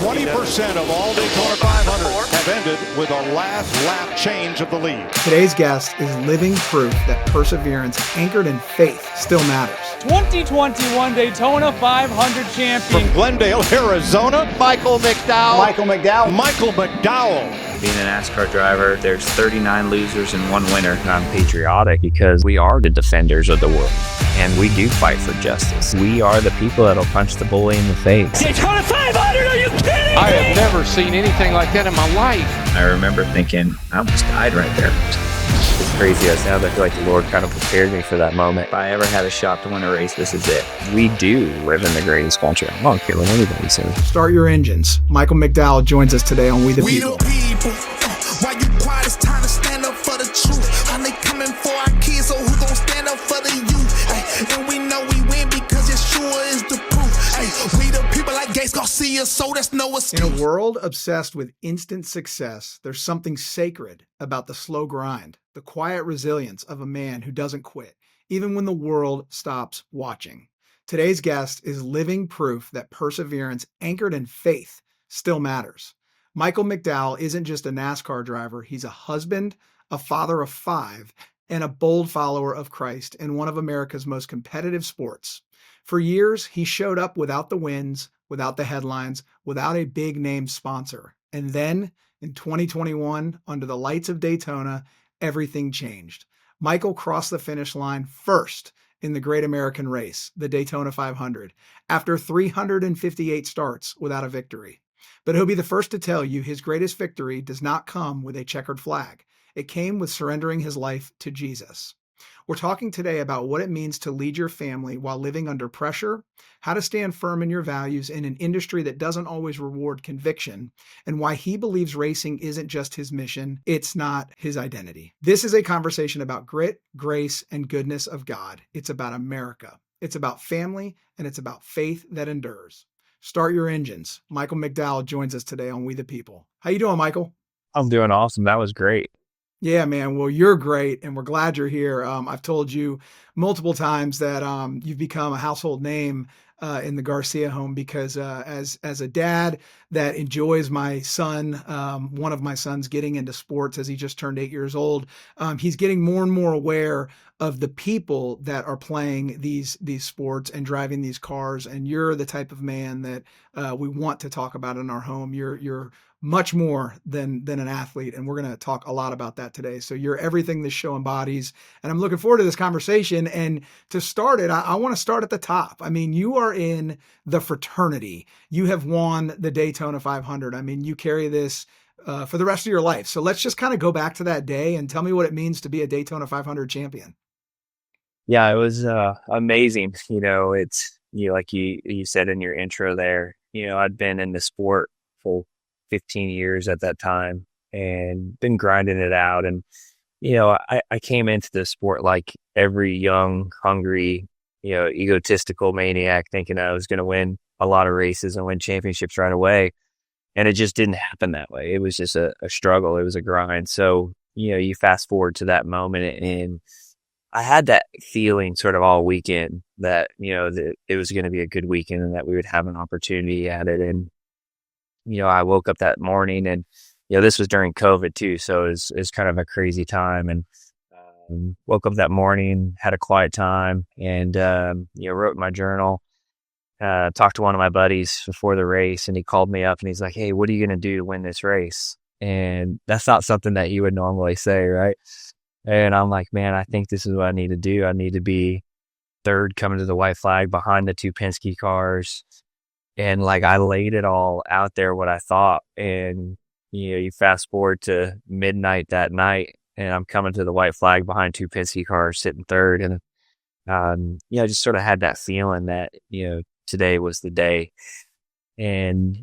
20% of all Daytona 500s have ended with a last lap change of the lead. Today's guest is living proof that perseverance anchored in faith still matters. 2021 Daytona 500 champion. From Glendale, Arizona, Michael McDowell. Michael McDowell. Being a NASCAR driver, there's 39 losers and one winner. And I'm patriotic because we are the defenders of the world. And we do fight for justice. We are the people that'll punch the bully in the face. Daytona 500, are you kidding me? I have never seen anything like that in my life. I remember thinking, I almost died right there. As crazy as it sounds, I feel like the Lord kind of prepared me for that moment. If I ever had a shot to win a race, this is it. We do live in the greatest country. I don't care what anybody says. Start your engines. Michael McDowell joins us today on We the People. Why you quiet? It's time to stand up for the truth. How they coming for our kids, so who gon' stand up for the youth? Ay, and we know we win because Yeshua is the proof. Ay, we the people like Gates Garcia, so that's no excuse. In a world obsessed with instant success, there's something sacred about the slow grind, the quiet resilience of a man who doesn't quit, even when the world stops watching. Today's guest is living proof that perseverance anchored in faith still matters. Michael McDowell isn't just a NASCAR driver. He's a husband, a father of 5, and a bold follower of Christ in one of America's most competitive sports. For years, he showed up without the wins, without the headlines, without a big name sponsor. And then in 2021, under the lights of Daytona, everything changed. Michael crossed the finish line first in the Great American Race, the Daytona 500, after 358 starts without a victory. But he'll be the first to tell you his greatest victory does not come with a checkered flag. It came with surrendering his life to Jesus. We're talking today about what it means to lead your family while living under pressure, how to stand firm in your values in an industry that doesn't always reward conviction, and why he believes racing isn't just his mission, it's not his identity. This is a conversation about grit, grace, and goodness of God. It's about America. It's about family, and it's about faith that endures. Start your engines. Michael McDowell joins us today on We the People. How you doing, Michael? I'm doing awesome. That was great. Yeah, man. Well, you're great, and we're glad you're here. I've told you multiple times that you've become a household name in the Garcia home because as a dad that enjoys my son, one of my sons getting into sports as he just turned 8 years old, he's getting more and more aware of the people that are playing these sports and driving these cars. And you're the type of man that we want to talk about in our home. You're much more than an athlete. And we're going to talk a lot about that today. So you're everything this show embodies. And I'm looking forward to this conversation. And to start it, I want to start at the top. I mean, you are in the fraternity. You have won the Daytona 500. I mean, you carry this for the rest of your life. So let's just kind of go back to that day and tell me what it means to be a Daytona 500 champion. Yeah, it was amazing. It's like you said in your intro there, I'd been in the sport for 15 years at that time and been grinding it out. And, I came into the sport like every young, hungry, egotistical maniac thinking I was going to win a lot of races and win championships right away. And it just didn't happen that way. It was just a struggle. It was a grind. So, you fast forward to that moment and I had that feeling sort of all weekend that, that it was going to be a good weekend and that we would have an opportunity at it. And, I woke up that morning and, this was during COVID too. So it was kind of a crazy time and woke up that morning, had a quiet time and, wrote in my journal, talked to one of my buddies before the race and he called me up and he's like, "Hey, what are you going to do to win this race?" And that's not something that you would normally say, right? And I'm like, man, I think this is what I need to do. I need to be third coming to the white flag behind the 2 Penske cars. And like, I laid it all out there, what I thought. And, you fast forward to midnight that night and I'm coming to the white flag behind 2 Penske cars sitting third. And, I just sort of had that feeling that, today was the day. And,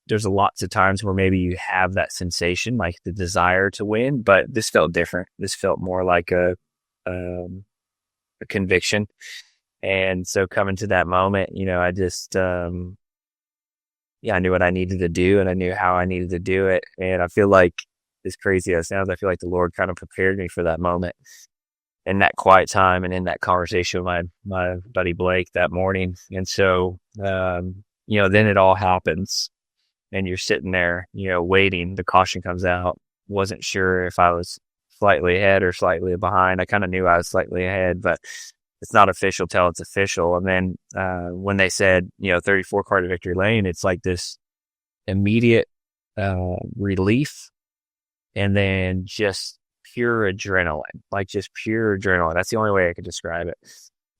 there's lots of times where maybe you have that sensation, like the desire to win, but this felt different. This felt more like a conviction. And so coming to that moment, I just, I knew what I needed to do and I knew how I needed to do it. And I feel like, as crazy as it sounds, I feel like the Lord kind of prepared me for that moment in that quiet time and in that conversation with my buddy Blake that morning. And so, then it all happens. and you're sitting there, waiting. The caution comes out. Wasn't sure if I was slightly ahead or slightly behind. I kind of knew I was slightly ahead, but it's not official till it's official. And then when they said, 34 car to victory lane, it's like this immediate relief, and then just pure adrenaline, like just pure adrenaline. That's the only way I could describe it.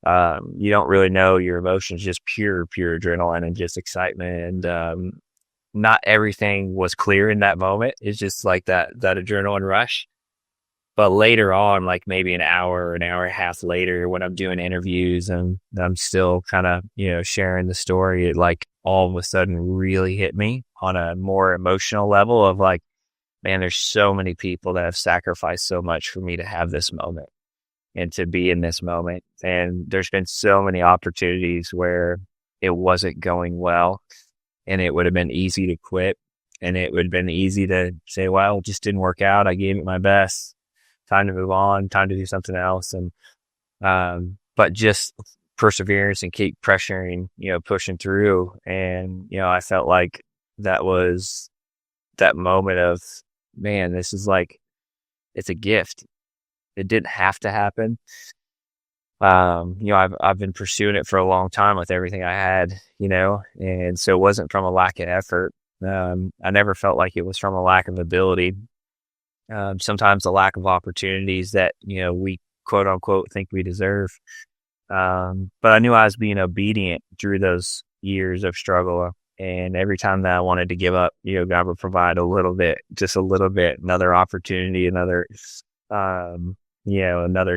You don't really know your emotions, just pure adrenaline and just excitement. And not everything was clear in that moment. It's just like that adrenaline rush. But later on, like maybe an hour and a half later, when I'm doing interviews and I'm still kind of, sharing the story, it like all of a sudden really hit me on a more emotional level of like, man, there's so many people that have sacrificed so much for me to have this moment and to be in this moment. And there's been so many opportunities where it wasn't going well and it would have been easy to quit, and it would have been easy to say, well, it just didn't work out. I gave it my best. Time to move on, time to do something else. And, but just perseverance and keep pressuring, pushing through. And, I felt like that was that moment of, man, this is like, it's a gift. It didn't have to happen. I've been pursuing it for a long time with everything I had, and so it wasn't from a lack of effort. I never felt like it was from a lack of ability. Sometimes a lack of opportunities that, we quote unquote think we deserve. But I knew I was being obedient through those years of struggle. And every time that I wanted to give up, God would provide a little bit, another opportunity, another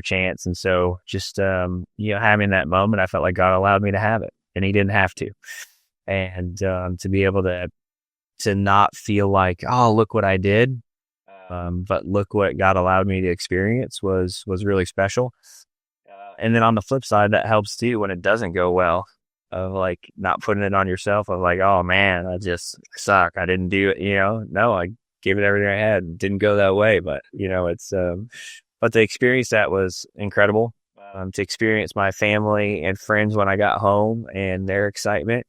chance. And so just, having that moment, I felt like God allowed me to have it, and he didn't have to. And to be able to not feel like, oh, look what I did. But look what God allowed me to experience was really special. And then on the flip side, that helps too when it doesn't go well, of like not putting it on yourself of like, oh man, I just suck. I didn't do it. No, I gave it everything I had. It didn't go that way, but it's, but to experience that was incredible. To experience my family and friends when I got home and their excitement.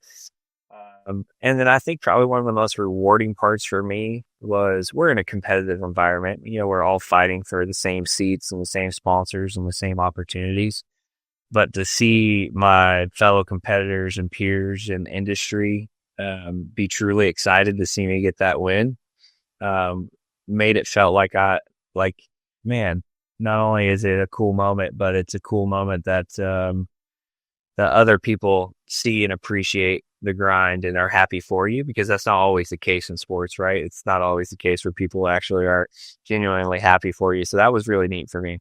And then I think probably one of the most rewarding parts for me was we're in a competitive environment. We're all fighting for the same seats and the same sponsors and the same opportunities. But to see my fellow competitors and peers in the industry be truly excited to see me get that win made it felt like man, not only is it a cool moment, but it's a cool moment that that other people see and appreciate the grind and are happy for you, because that's not always the case in sports, right? It's not always the case where people actually are genuinely happy for you. So that was really neat for me.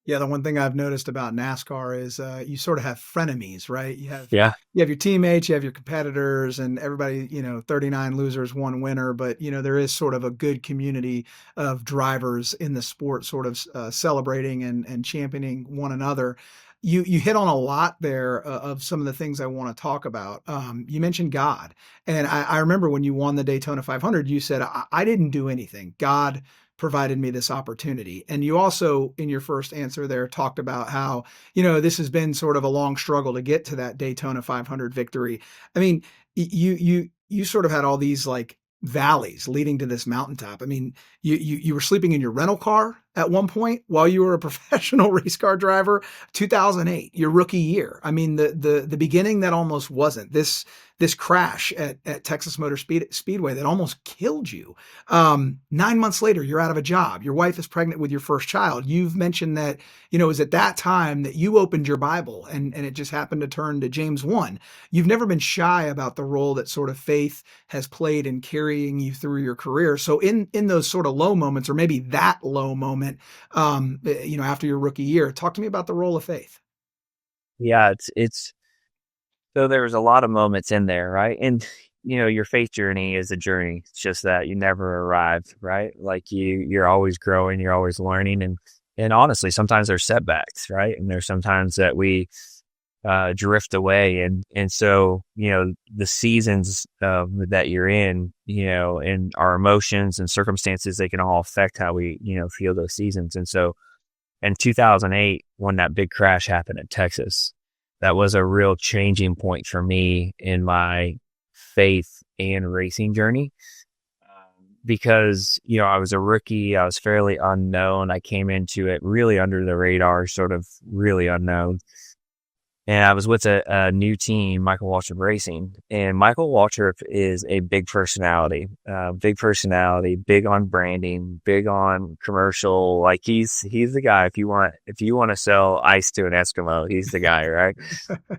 Yeah, the one thing I've noticed about NASCAR is you sort of have frenemies, right? You have your teammates, you have your competitors, and everybody, 39 losers, one winner. But, there is sort of a good community of drivers in the sport sort of celebrating and championing one another. You hit on a lot there of some of the things I want to talk about. You mentioned God. And I remember when you won the Daytona 500, you said, I didn't do anything. God provided me this opportunity. And you also, in your first answer there, talked about how, this has been sort of a long struggle to get to that Daytona 500 victory. I mean, you sort of had all these like valleys leading to this mountaintop. I mean, you were sleeping in your rental car at one point while you were a professional race car driver. 2008, your rookie year. I mean, the beginning that almost wasn't this crash at Texas Motor Speedway that almost killed you. 9 months later, you're out of a job. Your wife is pregnant with your first child. You've mentioned that, it was at that time that you opened your Bible and it just happened to turn to James 1. You've never been shy about the role that sort of faith has played in carrying you through your career. So in those sort of low moments, or maybe that low moment, after your rookie year, talk to me about the role of faith. Yeah, it's so there was a lot of moments in there, right? And your faith journey is a journey. It's just that you never arrive, right? Like you're always growing, you're always learning, and honestly, sometimes there's setbacks, right? And there's sometimes that we drift away, and so the seasons that you're in, and our emotions and circumstances, they can all affect how we feel those seasons. And so in 2008, when that big crash happened in Texas, that was a real changing point for me in my faith and racing journey. Because, I was a rookie, I was fairly unknown. I came into it really under the radar, sort of really unknown. And I was with a new team, Michael Waltrip Racing. And Michael Waltrip is a big personality, big on branding, big on commercial. Like he's the guy. If you want to sell ice to an Eskimo, he's the guy, right?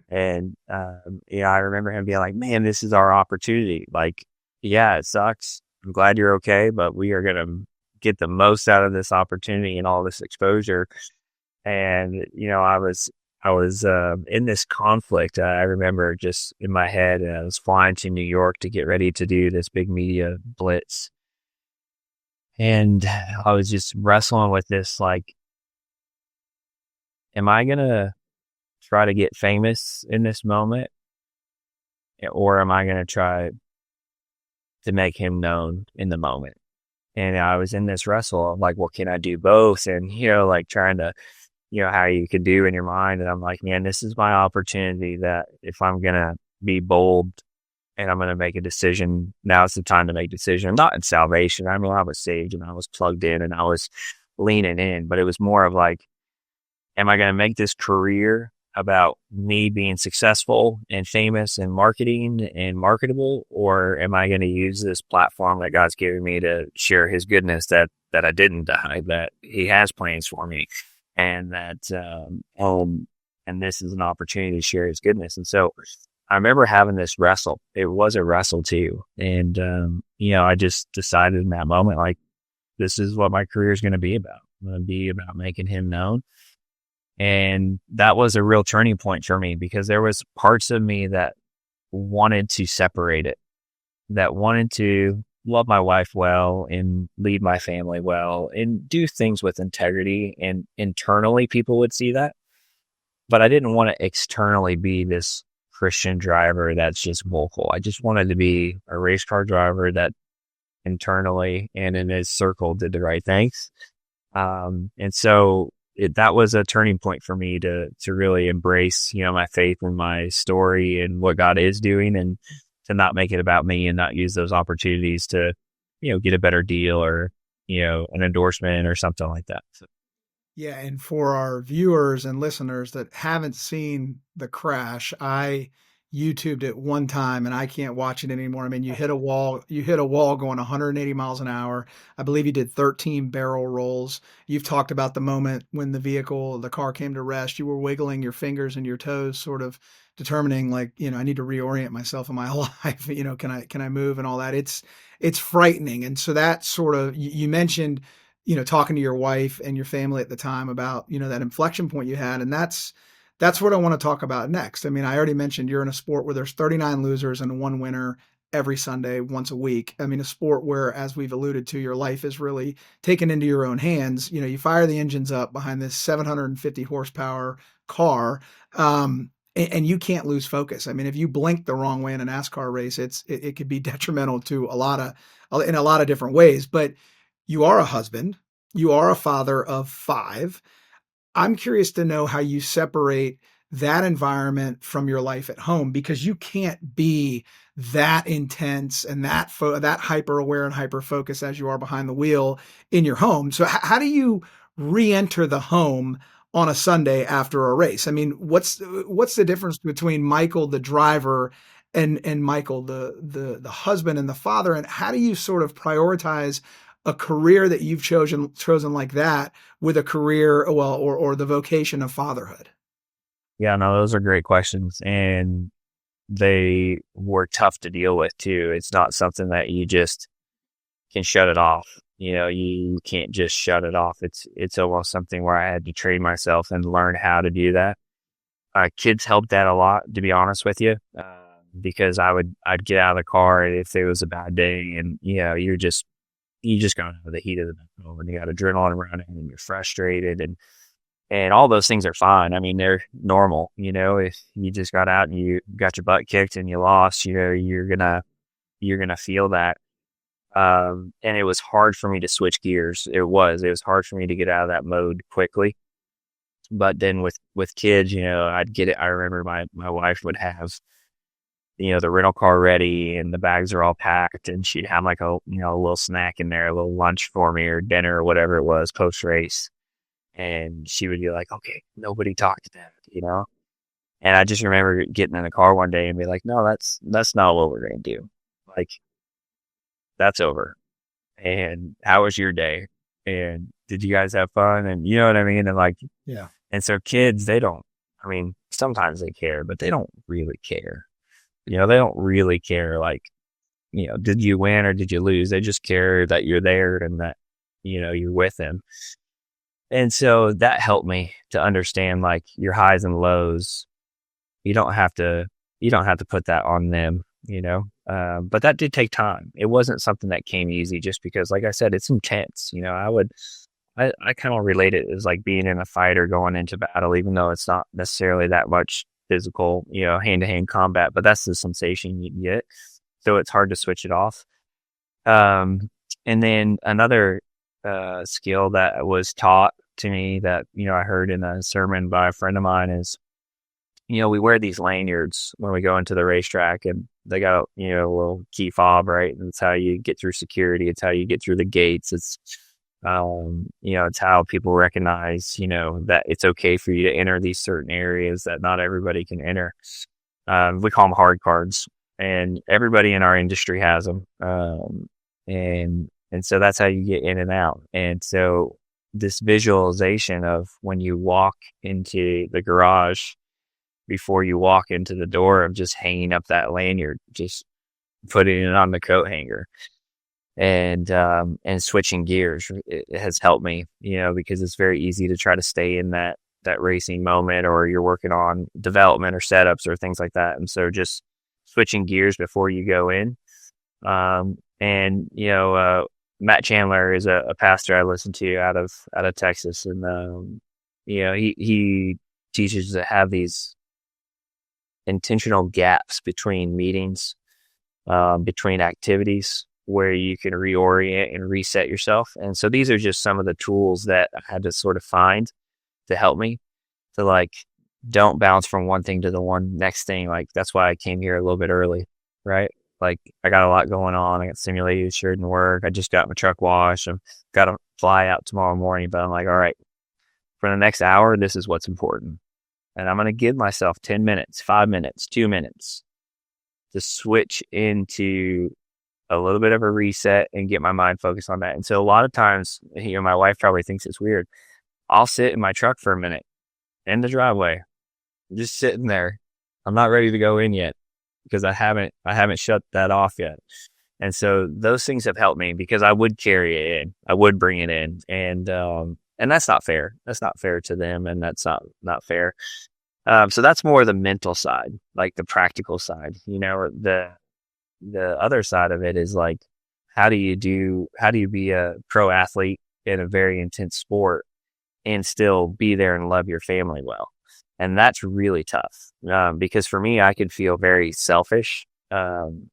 And I remember him being like, "Man, this is our opportunity. Like, yeah, it sucks. I'm glad you're okay, but we are gonna get the most out of this opportunity and all this exposure." And I was in this conflict. I remember just in my head, I was flying to New York to get ready to do this big media blitz. And I was just wrestling with this, like, am I going to try to get famous in this moment? Or am I going to try to make him known in the moment? And I was in this wrestle of like, well, can I do both? And, like trying to, how you could do in your mind. And I'm like, man, this is my opportunity that if I'm going to be bold and I'm going to make a decision, now's the time to make a decision. I'm not in salvation. I mean, I was saved and I was plugged in and I was leaning in, but it was more of like, am I going to make this career about me being successful and famous and marketing and marketable? Or am I going to use this platform that God's given me to share his goodness that I didn't die, that he has plans for me? And that, and this is an opportunity to share his goodness. And so I remember having this wrestle. It was a wrestle too. And, I just decided in that moment, like, this is what my career is going to be about. I'm going to be about making him known. And that was a real turning point for me because there was parts of me that wanted to separate it, that wanted to love my wife well and lead my family well and do things with integrity. And internally people would see that, but I didn't want to externally be this Christian driver that's just vocal. I just wanted to be a race car driver that internally and in his circle did the right things. And so that was a turning point for me to really embrace, my faith and my story and what God is doing, and to not make it about me and not use those opportunities to, get a better deal or, an endorsement or something like that. So. Yeah. And for our viewers and listeners that haven't seen the crash, I YouTubed it one time and I can't watch it anymore. I mean, you hit a wall going 180 miles an hour. I believe you did 13 barrel rolls. You've talked about the moment when the car came to rest. You were wiggling your fingers and your toes, sort of determining like, I need to reorient myself in my life. Can I move and all that? It's frightening. And so that sort of, you mentioned, talking to your wife and your family at the time about, that inflection point you had. And that's what I want to talk about next. I mean, I already mentioned you're in a sport where there's 39 losers and one winner every Sunday, once a week. I mean, a sport where, as we've alluded to, your life is really taken into your own hands. You fire the engines up behind this 750 horsepower car, and you can't lose focus. I mean, if you blink the wrong way in a NASCAR race, it could be detrimental to in a lot of different ways. But you are a husband, you are a father of 5. I'm curious to know how you separate that environment from your life at home, because you can't be that intense and that hyper aware and hyper focused as you are behind the wheel in your home. So how do you re-enter the home on a Sunday after a race? I mean, what's the difference between Michael, the driver, and Michael, the husband and the father? And how do you sort of prioritize a career that you've chosen like that with a career, or the vocation of fatherhood? Yeah, no, those are great questions. And they were tough to deal with too. It's not something that you just can shut it off. You can't just shut it off. It's almost something where I had to train myself and learn how to do that. Kids helped that a lot, to be honest with you, because I'd get out of the car if there was a bad day, and you just got out of the heat of the battle, and you got adrenaline running, and you're frustrated, and all those things are fine. I mean, they're normal. If you just got out and you got your butt kicked and you lost, you're gonna feel that. And it was hard for me to switch gears. It was hard for me to get out of that mode quickly. But then with kids, I'd get it. I remember my wife would have, the rental car ready and the bags are all packed, and she'd have like a little snack in there, a little lunch for me or dinner or whatever it was post race. And she would be like, okay, nobody talk to them. And I just remember getting in the car one day and be like, no, that's not what we're going to do. Like, that's over. And how was your day? And did you guys have fun? And you know what I mean? And like, Yeah. And so kids, sometimes they care, but they don't really care. They don't really care. Like, did you win or did you lose? They just care that you're there and that, you're with them. And so that helped me to understand like your highs and lows. You don't have to put that on them, but that did take time. It wasn't something that came easy just because, like I said, it's intense. I kind of relate it as like being in a fight or going into battle, even though it's not necessarily that much physical, hand-to-hand combat, but that's the sensation you get. So it's hard to switch it off. And then another skill that was taught to me that, I heard in a sermon by a friend of mine is, we wear these lanyards when we go into the racetrack, and they got, a little key fob, right? And it's how you get through security. It's how you get through the gates. It's, it's how people recognize, that it's okay for you to enter these certain areas that not everybody can enter. We call them hard cards, and everybody in our industry has them. And so that's how you get in and out. And so this visualization of when you walk into the garage, before you walk into the door, of just hanging up that lanyard, just putting it on the coat hanger, and switching gears, it has helped me, because it's very easy to try to stay in that racing moment, or you're working on development or setups or things like that. And so just switching gears before you go in. Matt Chandler is a pastor I listen to out of Texas, and he teaches to have these intentional gaps between meetings, between activities, where you can reorient and reset yourself. And so these are just some of the tools that I had to sort of find to help me to like, don't bounce from one thing to the one next thing. Like, that's why I came here a little bit early, right? Like, I got a lot going on. I got simulated shouldn't work. I just got my truck washed. I've got to fly out tomorrow morning, but I'm like, all right, for the next hour, this is what's important. And I'm going to give myself 10 minutes, 5 minutes, 2 minutes to switch into a little bit of a reset and get my mind focused on that. And so a lot of times, my wife probably thinks it's weird. I'll sit in my truck for a minute in the driveway, just sitting there. I'm not ready to go in yet because I haven't shut that off yet. And so those things have helped me, because I would carry it in, I would bring it in, and that's not fair. That's not fair to them, and that's not fair. So that's more the mental side, like the practical side. The other side of it is like, how do you be a pro athlete in a very intense sport and still be there and love your family well? And that's really tough, because for me, I could feel very selfish. I'm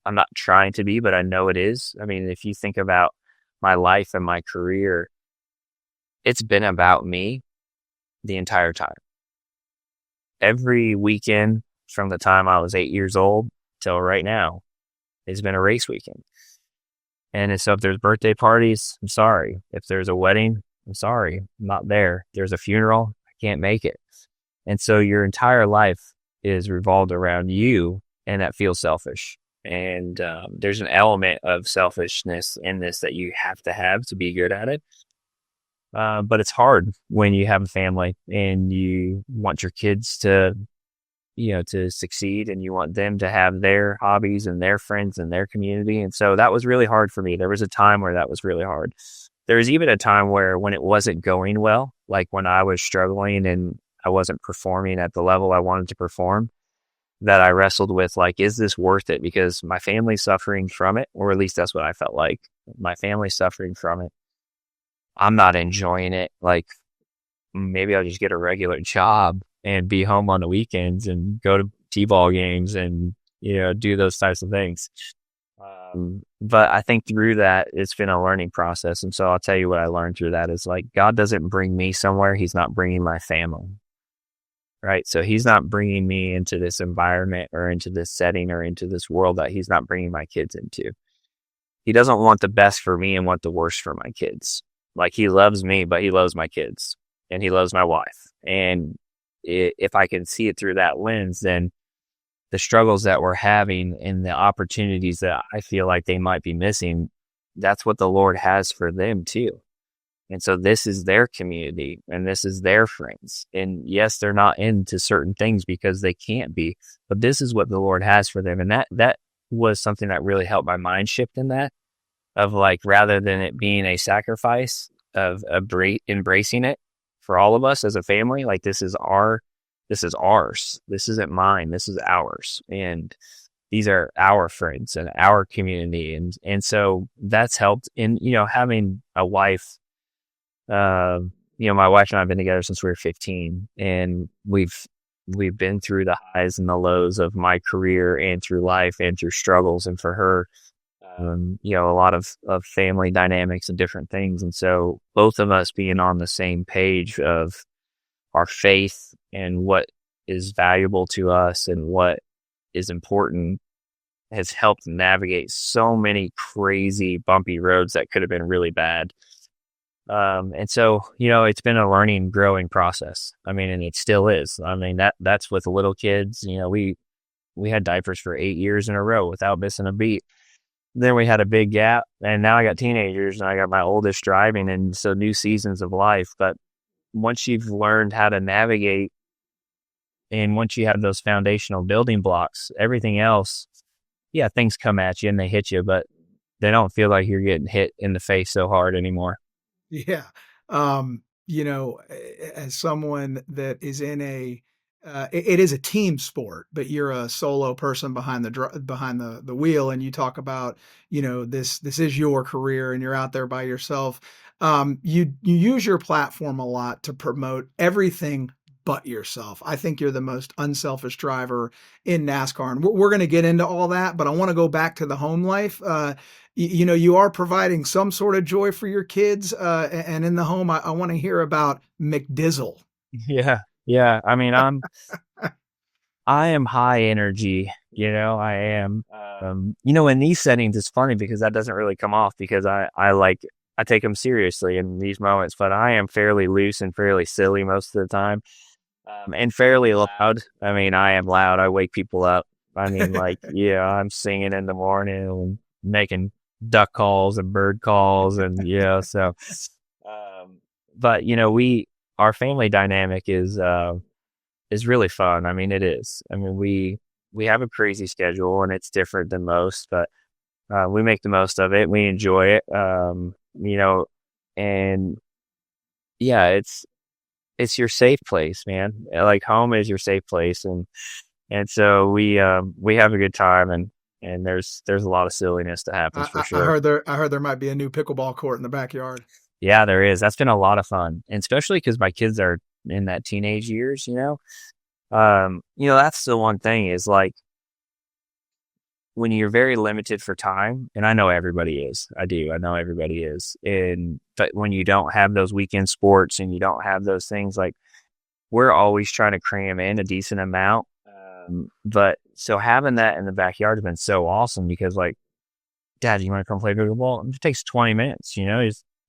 not trying to be, but I know it is. I mean, if you think about my life and my career, it's been about me the entire time. Every weekend from the time I was 8 years old till right now has been a race weekend. And so if there's birthday parties, I'm sorry. If there's a wedding, I'm sorry, I'm not there. There's a funeral, I can't make it. And so your entire life is revolved around you, and that feels selfish. And there's an element of selfishness in this that you have to be good at it. But it's hard when you have a family and you want your kids to succeed, and you want them to have their hobbies and their friends and their community. And so that was really hard for me. There was a time where that was really hard. There was even a time where, when it wasn't going well, like when I was struggling and I wasn't performing at the level I wanted to perform, that I wrestled with, like, is this worth it? Because my family's suffering from it, or at least that's what I felt like. My family's suffering from it. I'm not enjoying it. Like, maybe I'll just get a regular job and be home on the weekends and go to T-ball games and, do those types of things. But I think through that, it's been a learning process. And so I'll tell you what I learned through that is, like, God doesn't bring me somewhere He's not bringing my family. right? So he's not bringing me into this environment or into this setting or into this world that he's not bringing my kids into. He doesn't want the best for me and want the worst for my kids. Like, he loves me, but he loves my kids and he loves my wife. And if I can see it through that lens, then the struggles that we're having and the opportunities that I feel like they might be missing, that's what the Lord has for them too. And so this is their community and this is their friends. And yes, they're not into certain things because they can't be, but this is what the Lord has for them. And that was something that really helped my mind shift in that, of like, rather than it being a sacrifice of embracing it for all of us as a family, like this is ours. This isn't mine. This is ours. And these are our friends and our community. And so that's helped in, having a wife. My wife and I have been together since we were 15, and we've been through the highs and the lows of my career and through life and through struggles. And for her, a lot of family dynamics and different things. And so both of us being on the same page of our faith and what is valuable to us and what is important has helped navigate so many crazy bumpy roads that could have been really bad. And so, it's been a learning, growing process. I mean, and it still is. I mean, that's with little kids. We had diapers for 8 years in a row without missing a beat. Then we had a big gap, and now I got teenagers and I got my oldest driving, and so new seasons of life. But once you've learned how to navigate and once you have those foundational building blocks, everything else, yeah, things come at you and they hit you, but they don't feel like you're getting hit in the face so hard anymore. Yeah. As someone that is in it is a team sport, but you're a solo person behind the wheel, and you talk about, this is your career and you're out there by yourself. You use your platform a lot to promote everything but yourself. I think you're the most unselfish driver in NASCAR, and we're going to get into all that, but I want to go back to the home life. You are providing some sort of joy for your kids, and in the home, I want to hear about McDizzle. Yeah. Yeah. I mean, I am high energy, I am, in these settings, it's funny because that doesn't really come off because I take them seriously in these moments, but I am fairly loose and fairly silly most of the time, and fairly loud. I mean, I am loud. I wake people up. I mean, I'm singing in the morning and making duck calls and bird calls and, so, but our family dynamic is really fun. I mean, it is. I mean, we have a crazy schedule and it's different than most, but we make the most of it. We enjoy it. And yeah, it's your safe place, man. Like, home is your safe place. And so we have a good time, and there's a lot of silliness that happens for sure. I heard there might be a new pickleball court in the backyard. Yeah, there is. That's been a lot of fun, and especially because my kids are in that teenage years, that's the one thing is like when you're very limited for time, and I know everybody is, I know everybody is. But when you don't have those weekend sports and you don't have those things, like we're always trying to cram in a decent amount. But so having that in the backyard has been so awesome because like, Dad, you want to come play pickleball? It takes 20 minutes,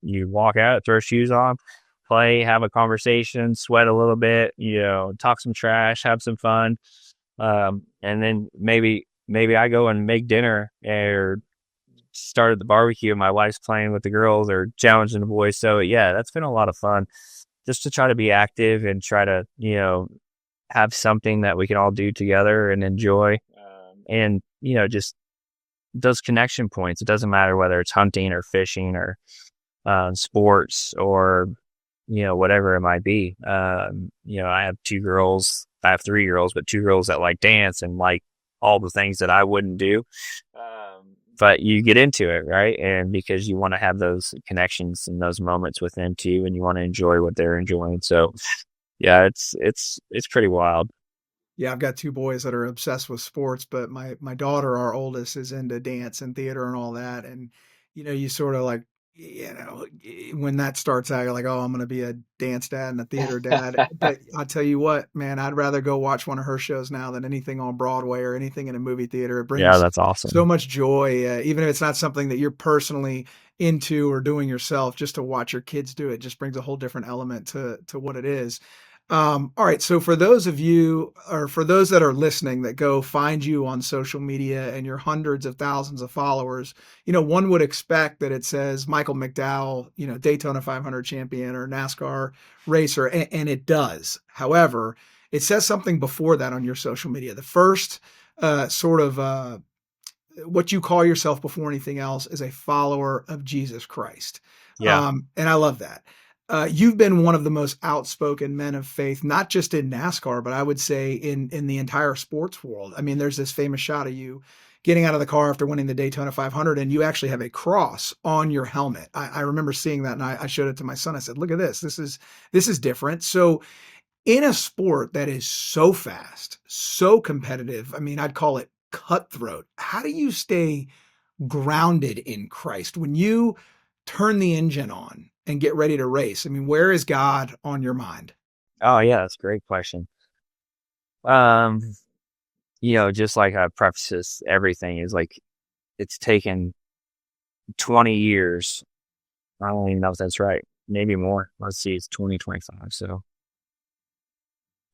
you walk out, throw shoes on, play, have a conversation, sweat a little bit, talk some trash, have some fun. And then maybe I go and make dinner or start at the barbecue and my wife's playing with the girls or challenging the boys. So yeah, that's been a lot of fun just to try to be active and try to, have something that we can all do together and enjoy. And, just those connection points. It doesn't matter whether it's hunting or fishing or sports or, whatever it might be. I have 2 girls. I have 3 girls, but 2 girls that like dance and like all the things that I wouldn't do. But you get into it, right? And because you want to have those connections and those moments with them too, and you want to enjoy what they're enjoying. So yeah, it's pretty wild. Yeah, I've got 2 boys that are obsessed with sports, but my daughter, our oldest, is into dance and theater and all that. And, you sort of like, when that starts out, you're like, oh, I'm going to be a dance dad and a theater dad. But I'll tell you what, man, I'd rather go watch one of her shows now than anything on Broadway or anything in a movie theater. It Yeah, brings that's awesome. so much joy, even if it's not something that you're personally into or doing yourself. Just to watch your kids do it just brings a whole different element to what it is. All right. So for those of you, or for those that are listening that go find you on social media and your hundreds of thousands of followers, one would expect that it says Michael McDowell, Daytona 500 champion or NASCAR racer, and it does. However, it says something before that on your social media. The first sort of what you call yourself before anything else is a follower of Jesus Christ. Yeah. And I love that. You've been one of the most outspoken men of faith, not just in NASCAR, but I would say in the entire sports world. I mean, there's this famous shot of you getting out of the car after winning the Daytona 500, and you actually have a cross on your helmet. I remember seeing that, and I showed it to my son. I said, look at this. This is different. So in a sport that is so fast, so competitive, I mean, I'd call it cutthroat. How do you stay grounded in Christ when you turn the engine on and get ready to race? I mean, where is God on your mind? Oh yeah, that's a great question. Just like I preface this, everything is like, it's taken 20 years. I don't even know if that's right. Maybe more. Let's see, it's 2025. So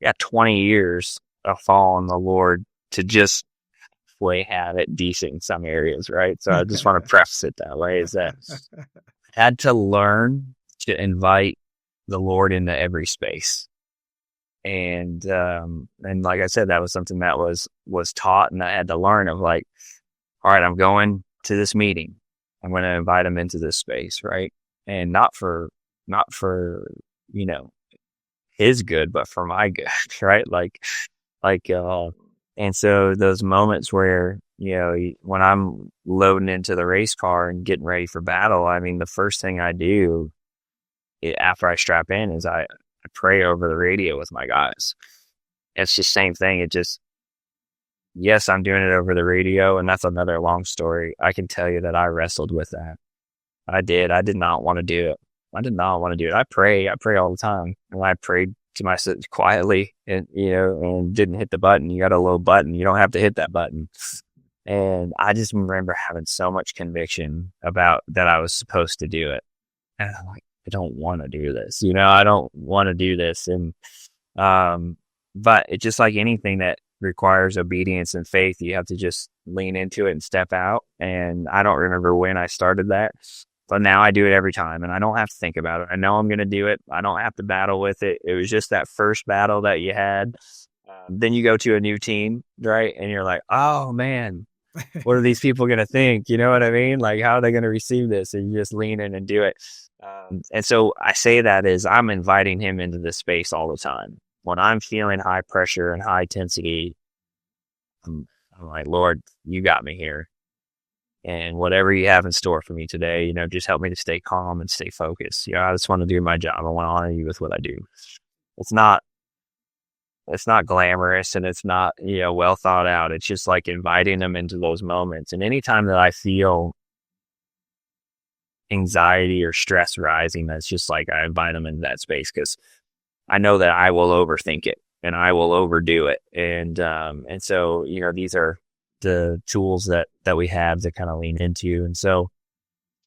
yeah, 20 years of following the Lord to just have it decent in some areas, right? So I just want to preface it that way, is that I had to learn to invite the Lord into every space. And like I said, that was something that was taught, and I had to learn of like, all right, I'm going to this meeting. I'm going to invite him into this space, right? And not for his good, but for my good, right? And so those moments where, when I'm loading into the race car and getting ready for battle, I mean, the first thing I do after I strap in is I pray over the radio with my guys. It's just the same thing. Yes, I'm doing it over the radio, and that's another long story. I can tell you that I wrestled with that. I did. I did not want to do it. I pray all the time. And I prayed to myself quietly and didn't hit the button. You got a low button. You don't have to hit that button. And I just remember having so much conviction about that I was supposed to do it. And I'm like, I don't want to do this. I don't want to do this. And, but it's just like anything that requires obedience and faith, you have to just lean into it and step out. And I don't remember when I started that, but now I do it every time, and I don't have to think about it. I know I'm going to do it. I don't have to battle with it. It was just that first battle that you had. Then you go to a new team, right? And you're like, oh man, what are these people going to think? You know what I mean? Like, how are they going to receive this? And you just lean in and do it. And so I say that is I'm inviting him into this space all the time. When I'm feeling high pressure and high intensity, I'm like, Lord, you got me here. And whatever you have in store for me today, just help me to stay calm and stay focused. I just want to do my job. I want to honor you with what I do. It's not glamorous, and it's not, well thought out. It's just like inviting them into those moments. And anytime that I feel anxiety or stress rising, that's just like I invite them into that space, because I know that I will overthink it and I will overdo it. And so, these are the tools that we have to kind of lean into. And so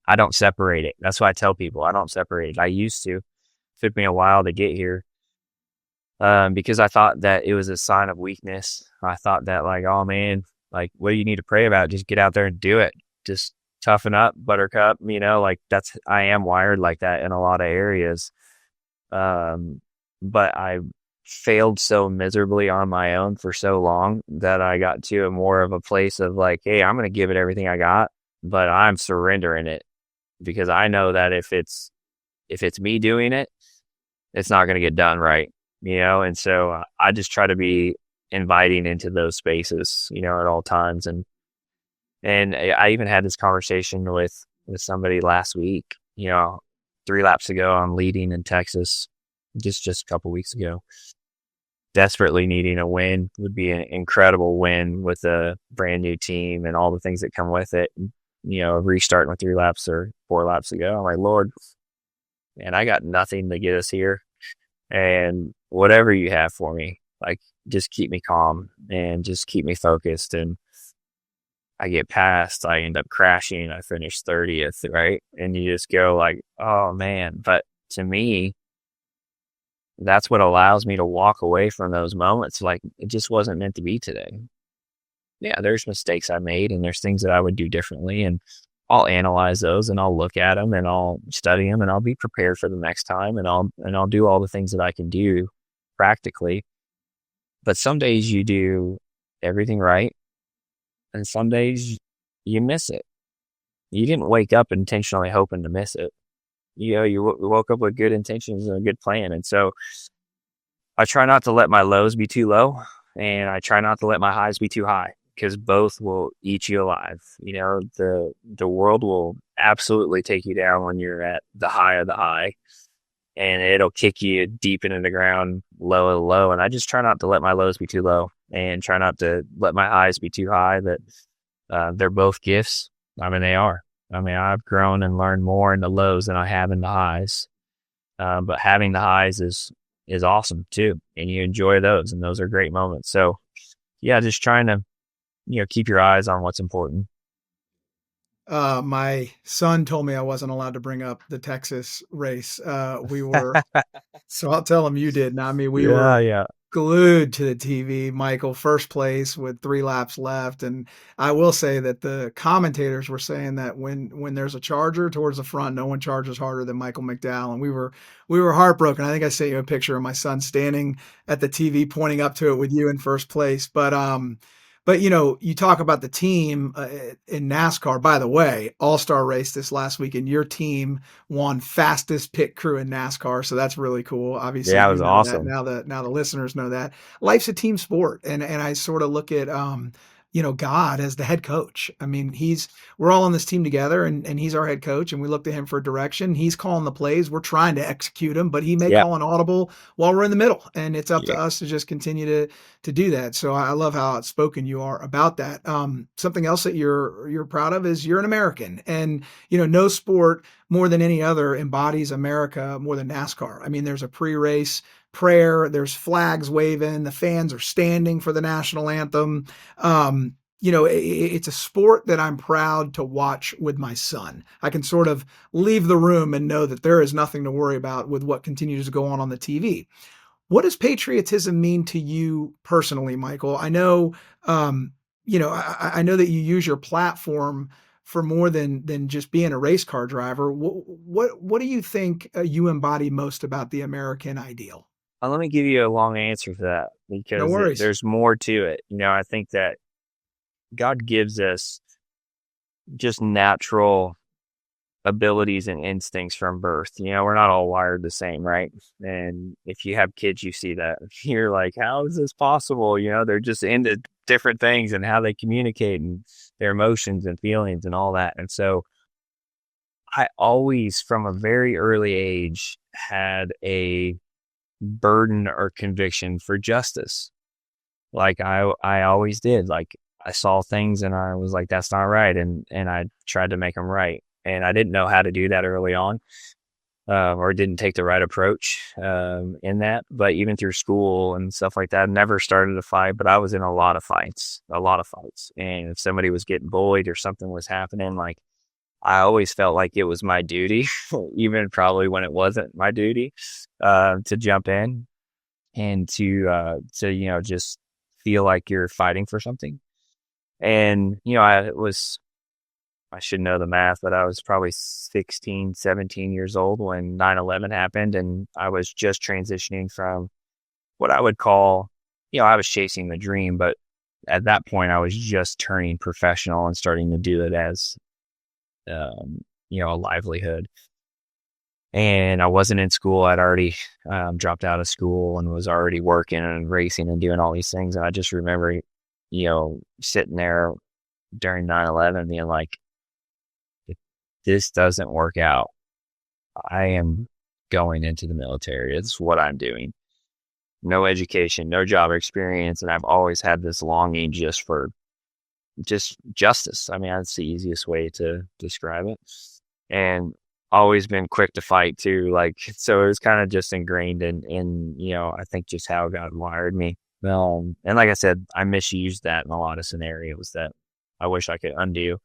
I don't separate it. That's why I tell people I don't separate it. I used to. It took me a while to get here, because I thought that it was a sign of weakness. I thought that like, oh man, like, what do you need to pray about? Just get out there and do it. Just toughen up, buttercup, I am wired like that in a lot of areas. But I failed so miserably on my own for so long that I got to a more of a place of like, hey, I'm going to give it everything I got, but I'm surrendering it, because I know that if it's me doing it, it's not going to get done right, And so I just try to be inviting into those spaces, at all times. And I even had this conversation with somebody last week, 3 laps ago. I'm leading in Texas just a couple weeks ago. Desperately needing a win. Would be an incredible win with a brand new team and all the things that come with it. restarting with 3 laps or 4 laps to go. I'm like, Lord, man, I got nothing to get us here. And whatever you have for me, like, just keep me calm and just keep me focused. And I get past, I end up crashing. I finish 30th, right? And you just go like, oh man. But to me, that's what allows me to walk away from those moments. Like, it just wasn't meant to be today. Yeah, there's mistakes I made and there's things that I would do differently. And I'll analyze those and I'll look at them and I'll study them and I'll be prepared for the next time. And I'll do all the things that I can do practically. But some days you do everything right. And some days you miss it. You didn't wake up intentionally hoping to miss it. You woke up with good intentions and a good plan. And so I try not to let my lows be too low, and I try not to let my highs be too high, because both will eat you alive. The world will absolutely take you down when you're at the high of the high, and it'll kick you deep into the ground, low of the low. And I just try not to let my lows be too low and try not to let my highs be too high. That they're both gifts. I mean, they are. I mean, I've grown and learned more in the lows than I have in the highs. But having the highs is awesome too. And you enjoy those, and those are great moments. So yeah, just trying to, keep your eyes on what's important. My son told me I wasn't allowed to bring up the Texas race. So I'll tell him you did. Now, I mean, we were glued to the TV, Michael, first place with 3 laps left. And I will say that the commentators were saying that when there's a charger towards the front, no one charges harder than Michael McDowell. And we were heartbroken. I think I sent you a picture of my son standing at the TV pointing up to it with you in first place. But, you talk about the team in NASCAR. By the way, all-star race this last week, and your team won fastest pit crew in NASCAR. So that's really cool. Obviously, yeah, it was awesome. Now the listeners know that life's a team sport. And I sort of look at, God as the head coach. I mean, we're all on this team together, and he's our head coach, and we look to him for direction. He's calling the plays. We're trying to execute them, but he may call an audible while we're in the middle, and it's up to us to just continue to do that. So I love how outspoken you are about that. Something else that you're proud of is you're an American, and no sport more than any other embodies America more than NASCAR. I mean, there's a pre-race prayer, there's flags waving, the fans are standing for the national anthem. It's a sport that I'm proud to watch with my son. I can sort of leave the room and know that there is nothing to worry about with what continues to go on the TV. What does patriotism mean to you personally, Michael? I know, I know that you use your platform for more than just being a race car driver. What do you think you embody most about the American ideal? Let me give you a long answer for that, because there's more to it. I think that God gives us just natural abilities and instincts from birth. We're not all wired the same, right? And if you have kids, you see that. You're like, how is this possible? They're just into different things and how they communicate and their emotions and feelings and all that. And so I always, from a very early age, had a burden or conviction for justice. Like I always did. Like, I saw things and I was like, that's not right. And I tried to make them right. And I didn't know how to do that early on, or didn't take the right approach in that. But even through school and stuff like that, I never started a fight, but I was in a lot of fights. And if somebody was getting bullied or something was happening, like, I always felt like it was my duty, even probably when it wasn't my duty, to jump in and to just feel like you're fighting for something. And, I should know the math, but I was probably 16, 17 years old when 9/11 happened. And I was just transitioning from what I would call, I was chasing the dream, but at that point I was just turning professional and starting to do it as, a livelihood. And I wasn't in school. I'd already dropped out of school and was already working and racing and doing all these things. And I just remember, sitting there during 9/11 being like, if this doesn't work out, I am going into the military. It's what I'm doing. No education, no job experience. And I've always had this longing just for just justice. I mean, that's the easiest way to describe it. And always been quick to fight too. Like, so it was kind of just ingrained in, I think just how God wired me. And like I said, I misused that in a lot of scenarios that I wish I could undo.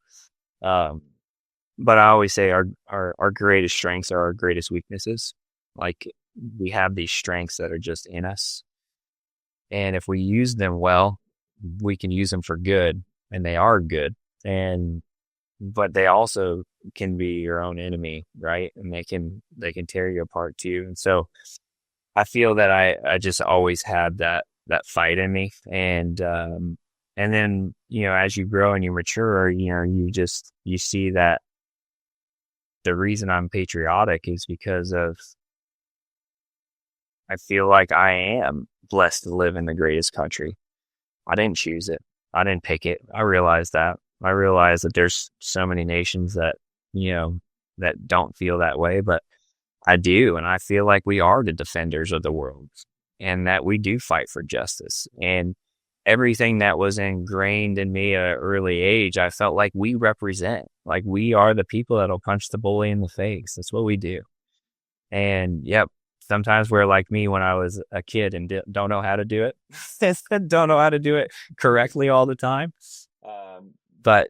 But I always say our greatest strengths are our greatest weaknesses. Like, we have these strengths that are just in us. And if we use them well, we can use them for good, and they are good. But they also can be your own enemy, right? And they can tear you apart too. And so I feel that I just always had that fight in me. And then, as you grow and you mature, you see that the reason I'm patriotic is because of, I feel like I am blessed to live in the greatest country. I didn't choose it. I didn't pick it. I realize that. I realize that there's so many nations that, that don't feel that way, but I do. And I feel like we are the defenders of the world, and that we do fight for justice. And everything that was ingrained in me at an early age, I felt like we represent, like we are the people that'll punch the bully in the face. That's what we do. And yep, sometimes we're like me when I was a kid and don't know how to do it. Don't know how to do it correctly all the time. But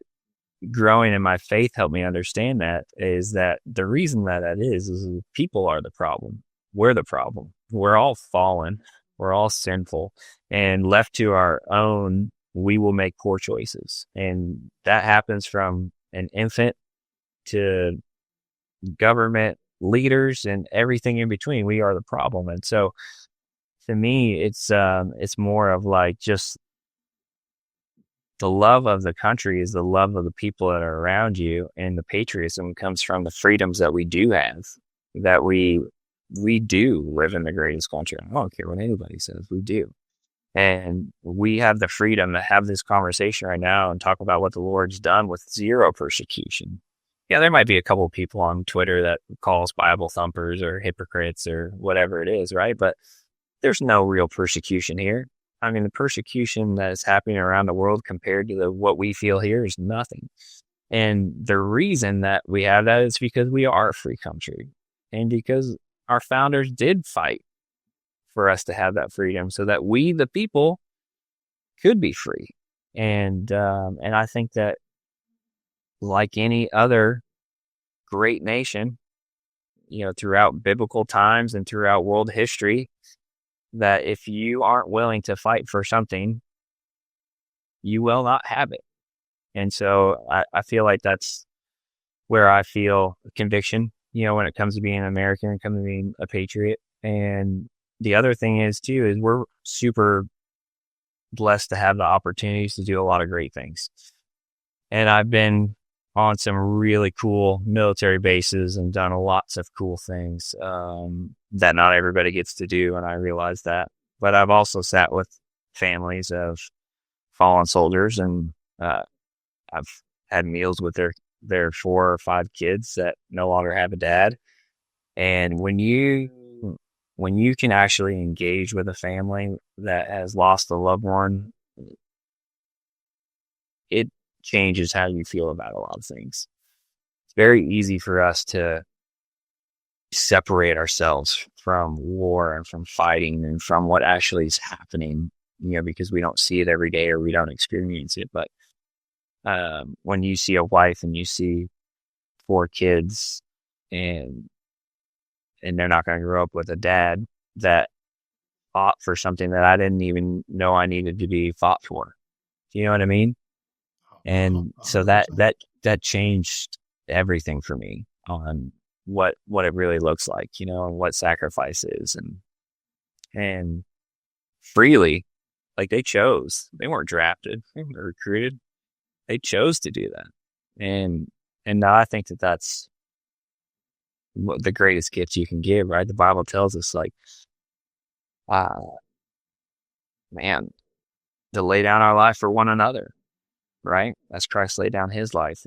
growing in my faith helped me understand that the reason that is people are the problem. We're the problem. We're all fallen. We're all sinful, and left to our own, we will make poor choices. And that happens from an infant to government leaders and everything in between. We are the problem. And so to me, it's more of like just the love of the country is the love of the people that are around you, and the patriotism comes from the freedoms that we do have, that we do live in the greatest country. I don't care what anybody says, we do. And we have the freedom to have this conversation right now and talk about what the Lord's done with zero persecution. Yeah, there might be a couple of people on Twitter that call us Bible thumpers or hypocrites or whatever it is, right? But there's no real persecution here. I mean, the persecution that is happening around the world compared to what we feel here is nothing. And the reason that we have that is because we are a free country, and because our founders did fight for us to have that freedom so that we, the people, could be free. And I think that, like any other great nation, throughout biblical times and throughout world history, that if you aren't willing to fight for something, you will not have it. And so I feel like that's where I feel conviction, when it comes to being an American and comes to being a patriot. And the other thing is we're super blessed to have the opportunities to do a lot of great things. And I've been on some really cool military bases and done lots of cool things that not everybody gets to do, and I realize that. But I've also sat with families of fallen soldiers, and I've had meals with their 4 or 5 kids that no longer have a dad. And when you can actually engage with a family that has lost a loved one, it changes how you feel about a lot of things. It's very easy for us to separate ourselves from war and from fighting and from what actually is happening, because we don't see it every day or we don't experience it. But when you see a wife and you see 4 kids and they're not going to grow up with a dad that fought for something that I didn't even know I needed to be fought for. Do you know what I mean? And so that changed everything for me on what it really looks like, and what sacrifice is, and freely, like they weren't drafted, they weren't recruited. They chose to do that. And now I think that's the greatest gift you can give, right? The Bible tells us, like, to lay down our life for one another, right? As Christ laid down his life.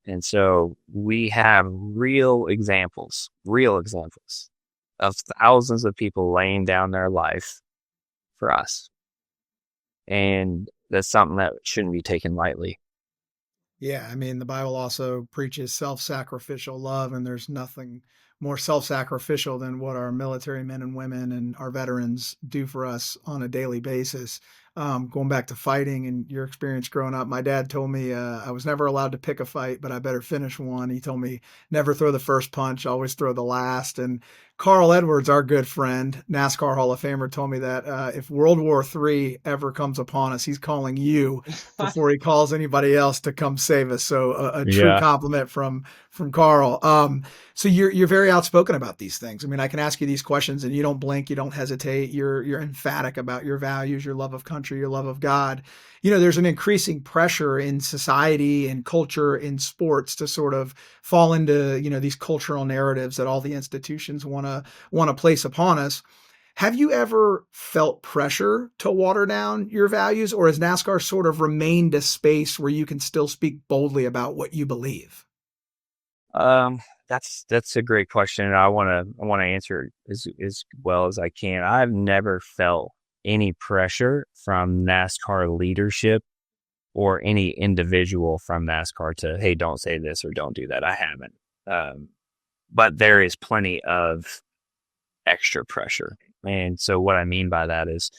And so we have real examples of thousands of people laying down their life for us. And that's something that shouldn't be taken lightly. Yeah, I mean, the Bible also preaches self-sacrificial love, and there's nothing more self-sacrificial than what our military men and women and our veterans do for us on a daily basis. Going back to fighting and your experience growing up, my dad told me I was never allowed to pick a fight, but I better finish one. He told me never throw the first punch, always throw the last. And Carl Edwards, our good friend, NASCAR Hall of Famer, told me that if World War III ever comes upon us, he's calling you before he calls anybody else to come save us. So a true Yeah. compliment from Carl. So you're very outspoken about these things. I mean, I can ask you these questions and you don't blink, you don't hesitate. You're emphatic about your values, your love of country, your love of God. You know, there's an increasing pressure in society and culture in sports to sort of fall into, you know, these cultural narratives that all the institutions want to place upon us. Have you ever felt pressure to water down your values, or has NASCAR sort of remained a space where you can still speak boldly about what you believe? That's a great question, and I wanna answer it as well as I can. I've never felt any pressure from NASCAR leadership or any individual from NASCAR to, hey, don't say this or don't do that. I haven't. But there is plenty of extra pressure. And so what I mean by that is,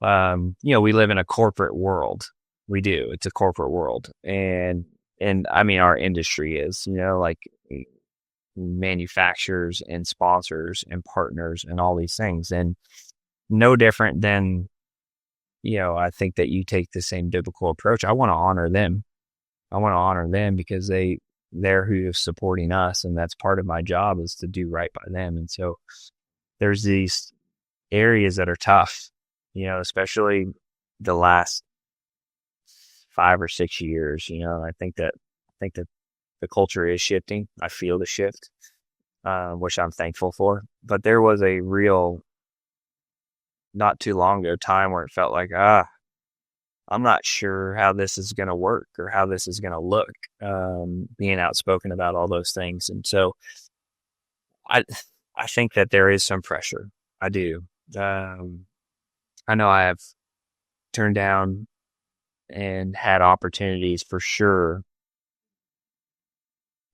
we live in a corporate world. We do. It's a corporate world. And I mean, our industry is, like manufacturers and sponsors and partners and all these things. And no different than, I think that you take the same biblical approach. I want to honor them. I want to honor them because they're who is supporting us. And that's part of my job is to do right by them. And so there's these areas that are tough, especially the last 5 or 6 years. I think that the culture is shifting. I feel the shift, which I'm thankful for. But there was a real, not too long ago, time where it felt like, I'm not sure how this is going to work or how this is going to look, being outspoken about all those things. And so I think that there is some pressure. I do. I know I have turned down and had opportunities for sure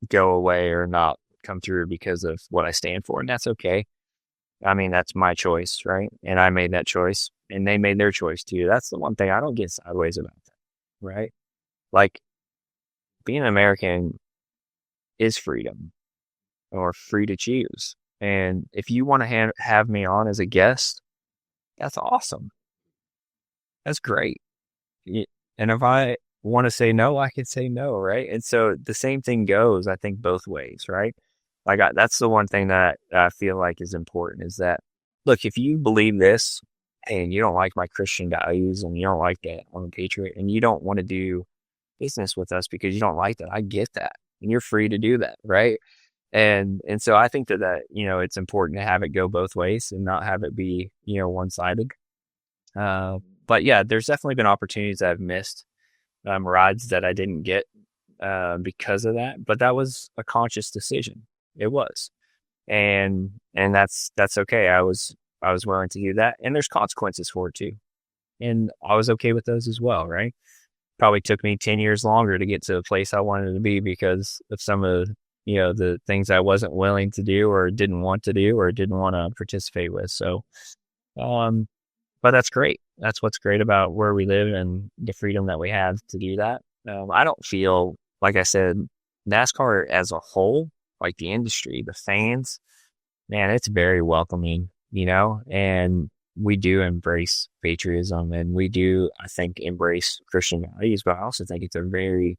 go away or not come through because of what I stand for. And that's okay. I mean, that's my choice, right? And I made that choice and they made their choice too. That's the one thing I don't get sideways about that, right? Like being an American is freedom or free to choose. And if you want to have me on as a guest, that's awesome. That's great. And if I want to say no, I can say no, right? And so the same thing goes, I think, both ways, right? Like that's the one thing that I feel like is important is that, look, if you believe this and you don't like my Christian values and you don't like that I'm a patriot and you don't want to do business with us because you don't like that, I get that. And you're free to do that, right? And so I think that, it's important to have it go both ways and not have it be, one-sided. But yeah, there's definitely been opportunities that I've missed, rides that I didn't get, because of that, but that was a conscious decision. It was. And that's okay. I was willing to do that. And there's consequences for it too. And I was okay with those as well, right? Probably took me 10 years longer to get to the place I wanted to be because of some of the things I wasn't willing to do or didn't want to do or didn't want to participate with. So, but that's great. That's what's great about where we live and the freedom that we have to do that. I don't feel, like I said, NASCAR as a whole, like the industry, the fans, man, it's very welcoming, and we do embrace patriotism and we do, I think, embrace Christian values, but I also think it's a very,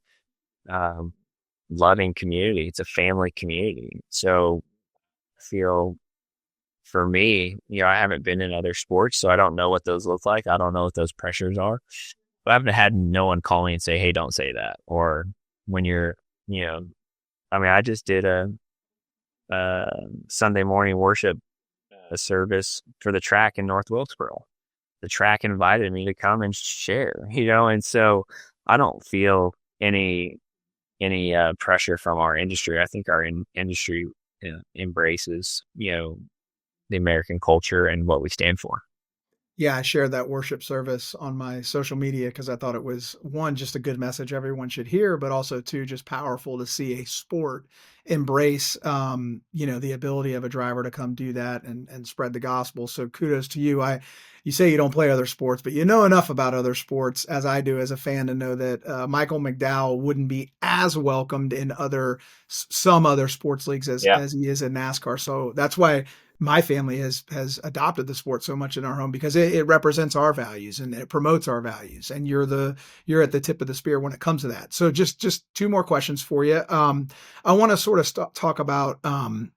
loving community. It's a family community. So I feel for me, I haven't been in other sports, so I don't know what those look like. I don't know what those pressures are. But I haven't had no one call me and say, hey, don't say that. Or when you're, I just did a Sunday morning worship service for the track in North Wilkesboro. The track invited me to come and share, and so I don't feel any pressure from our industry. I think our industry embraces, the American culture and what we stand for. Yeah, I shared that worship service on my social media because I thought it was, one, just a good message everyone should hear, but also two, just powerful to see a sport embrace, the ability of a driver to come do that and spread the gospel. So kudos to you. You say you don't play other sports, but you know enough about other sports as I do as a fan to know that Michael McDowell wouldn't be as welcomed in some other sports leagues as he is in NASCAR. So that's why my family has adopted the sport so much in our home, because it represents our values and it promotes our values. And you're at the tip of the spear when it comes to that. So just two more questions for you. I want to sort of talk about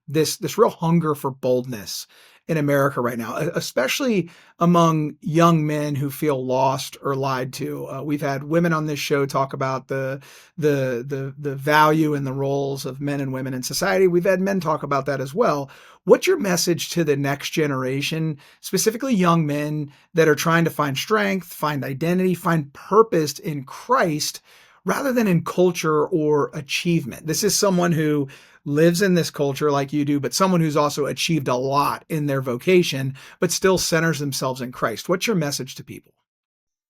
this real hunger for boldness in America right now, especially among young men who feel lost or lied to. We've had women on this show talk about the value and the roles of men and women in society. We've had men talk about that as well. What's your message to the next generation, specifically young men that are trying to find strength, find identity, find purpose in Christ rather than in culture or achievement? This is someone who lives in this culture like you do, but someone who's also achieved a lot in their vocation, but still centers themselves in Christ. What's your message to people?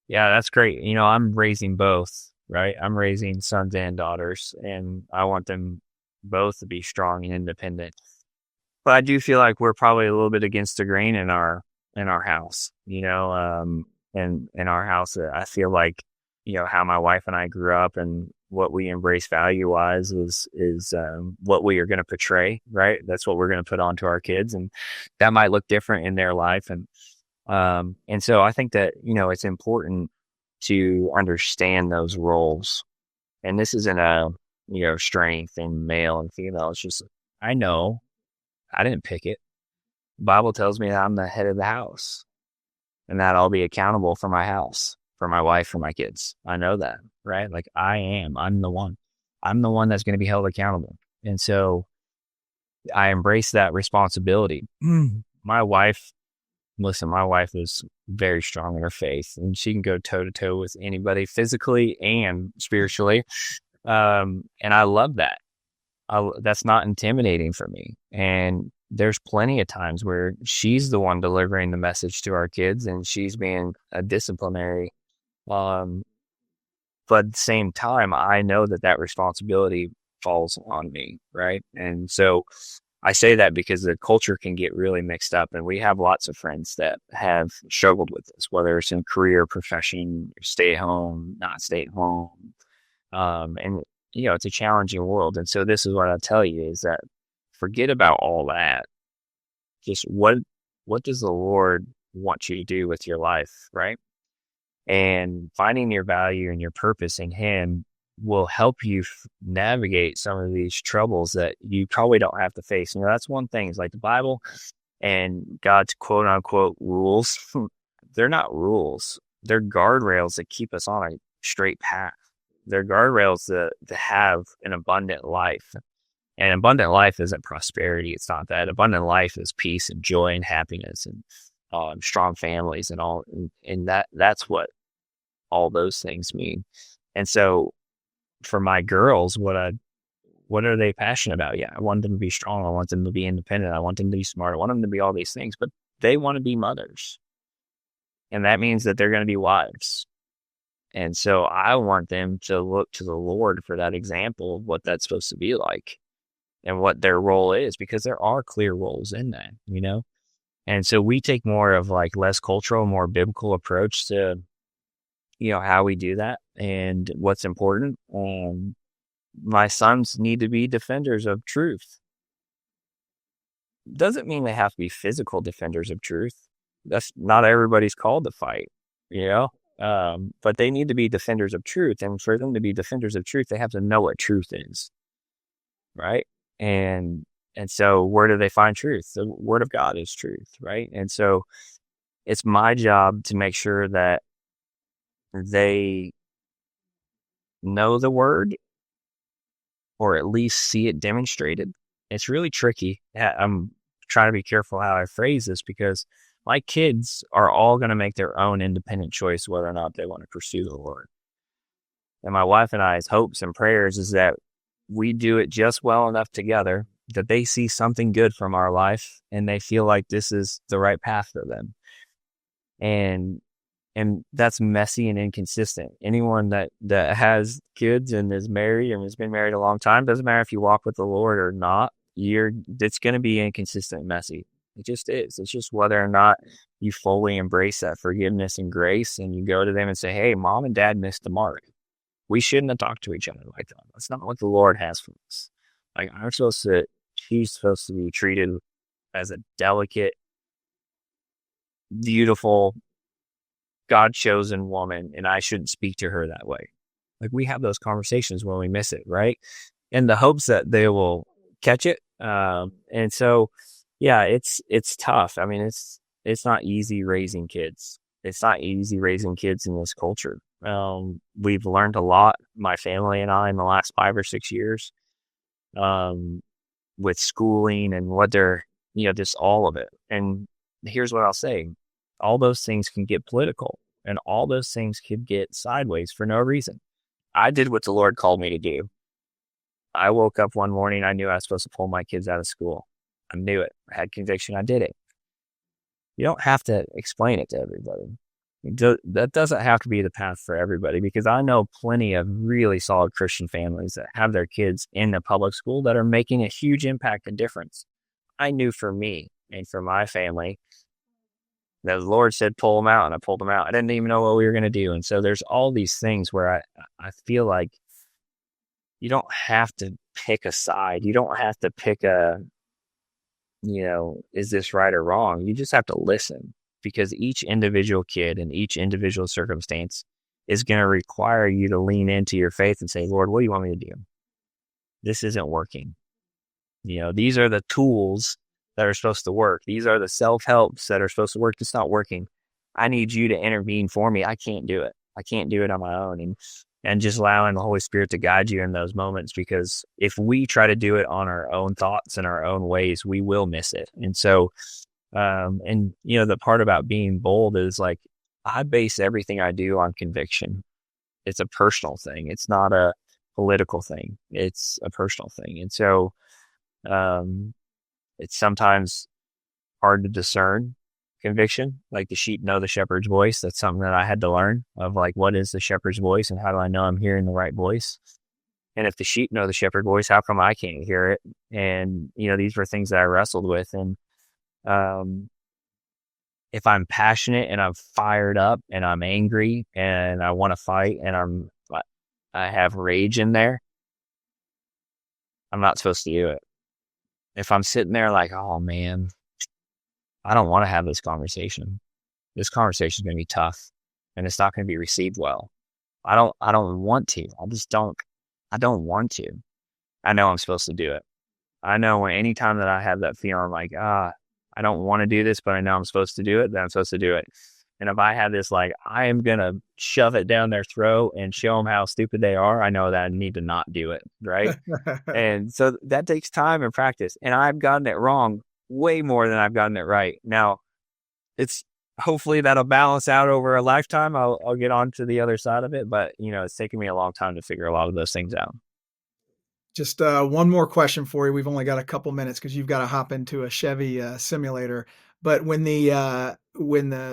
Yeah, that's great. I'm raising both, right? I'm raising sons and daughters, and I want them both to be strong and independent. But I do feel like we're probably a little bit against the grain in our house, and in our house, I feel like, how my wife and I grew up and what we embrace value wise is what we are going to portray, right? That's what we're going to put onto our kids, and that might look different in their life. And so I think that, it's important to understand those roles. And this isn't a, strength in male and female. It's just, I know I didn't pick it. The Bible tells me that I'm the head of the house and that I'll be accountable for my house, for my wife, for my kids. I know that, right? Like I'm the one that's going to be held accountable. And so I embrace that responsibility. My wife is very strong in her faith, and she can go toe to toe with anybody physically and spiritually. And I love that. That's not intimidating for me. And there's plenty of times where she's the one delivering the message to our kids and she's being a disciplinary. But at the same time, I know that responsibility falls on me, right? And so I say that because the culture can get really mixed up, and we have lots of friends that have struggled with this, whether it's in career, profession, stay at home, not stay at home. And it's a challenging world. And so this is what I tell you is that forget about all that. Just what does the Lord want you to do with your life, right? And finding your value and your purpose in Him will help you navigate some of these troubles that you probably don't have to face. That's one thing, is like the Bible and God's quote unquote rules. They're not rules. They're guardrails that keep us on a straight path. They're guardrails to have an abundant life. And abundant life isn't prosperity. It's not that. Abundant life is peace and joy and happiness and strong families and all. And that's what all those things mean. And so for my girls, what are they passionate about? Yeah, I want them to be strong. I want them to be independent. I want them to be smart. I want them to be all these things, but they want to be mothers. And that means that they're going to be wives. And so I want them to look to the Lord for that example of what that's supposed to be like and what their role is, because there are clear roles in that, And so we take more of like less cultural, more biblical approach to, how we do that and what's important. My sons need to be defenders of truth. Doesn't mean they have to be physical defenders of truth. That's not everybody's called to fight, but they need to be defenders of truth. And for them to be defenders of truth, they have to know what truth is. Right. And so where do they find truth? The Word of God is truth. Right. And so it's my job to make sure that they know the Word, or at least see it demonstrated. It's really tricky. I'm trying to be careful how I phrase this, because my kids are all going to make their own independent choice whether or not they want to pursue the Lord. And my wife and I's hopes and prayers is that we do it just well enough together that they see something good from our life and they feel like this is the right path for them. And that's messy and inconsistent. Anyone that has kids and is married and has been married a long time, doesn't matter if you walk with the Lord or not, it's going to be inconsistent and messy. It just is. It's just whether or not you fully embrace that forgiveness and grace, and you go to them and say, hey, mom and dad missed the mark. We shouldn't have talked to each other like that. That's not what the Lord has for us. Like, she's supposed to be treated as a delicate, beautiful, God-chosen woman, and I shouldn't speak to her that way. Like, we have those conversations when we miss it, right? In the hopes that they will catch it. And so, yeah, it's tough. I mean, it's not easy raising kids. It's not easy raising kids in this culture. We've learned a lot, my family and I, in the last 5 or 6 years, with schooling and what they're, just all of it. And here's what I'll say. All those things can get political, and all those things could get sideways for no reason. I did what the Lord called me to do. I woke up one morning, I knew I was supposed to pull my kids out of school. I knew it. I had conviction. I did it. You don't have to explain it to everybody. That doesn't have to be the path for everybody, because I know plenty of really solid Christian families that have their kids in the public school that are making a huge impact and difference. I knew for me and for my family, the Lord said, pull them out, and I pulled them out. I didn't even know what we were going to do. And so there's all these things where I feel like you don't have to pick a side. You don't have to pick is this right or wrong? You just have to listen, because each individual kid and each individual circumstance is going to require you to lean into your faith and say, Lord, what do you want me to do? This isn't working. These are the tools that are supposed to work. These are the self-helps that are supposed to work. It's not working. I need you to intervene for me. I can't do it. I can't do it on my own. And just allowing the Holy Spirit to guide you in those moments, because if we try to do it on our own thoughts and our own ways, we will miss it. And so, the part about being bold is, like, I base everything I do on conviction. It's a personal thing. It's not a political thing. It's a personal thing. And so, it's sometimes hard to discern conviction. Like, the sheep know the shepherd's voice. That's something that I had to learn, of, like, what is the shepherd's voice and how do I know I'm hearing the right voice? And if the sheep know the shepherd voice, how come I can't hear it? And, these were things that I wrestled with. And if I'm passionate and I'm fired up and I'm angry and I want to fight and I have rage in there, I'm not supposed to do it. If I'm sitting there like, oh man, I don't want to have this conversation. This conversation is going to be tough, and it's not going to be received well. I don't want to. I don't want to. I know I'm supposed to do it. I know anytime that I have that feeling like, I don't want to do this, but I know I'm supposed to do it, then I'm supposed to do it. And if I have this, like, I am going to shove it down their throat and show them how stupid they are, I know that I need to not do it. Right. And so that takes time and practice. And I've gotten it wrong way more than I've gotten it right. Now, hopefully that'll balance out over a lifetime. I'll get on to the other side of it, but it's taken me a long time to figure a lot of those things out. Just one more question for you. We've only got a couple minutes because you've got to hop into a Chevy simulator. But when the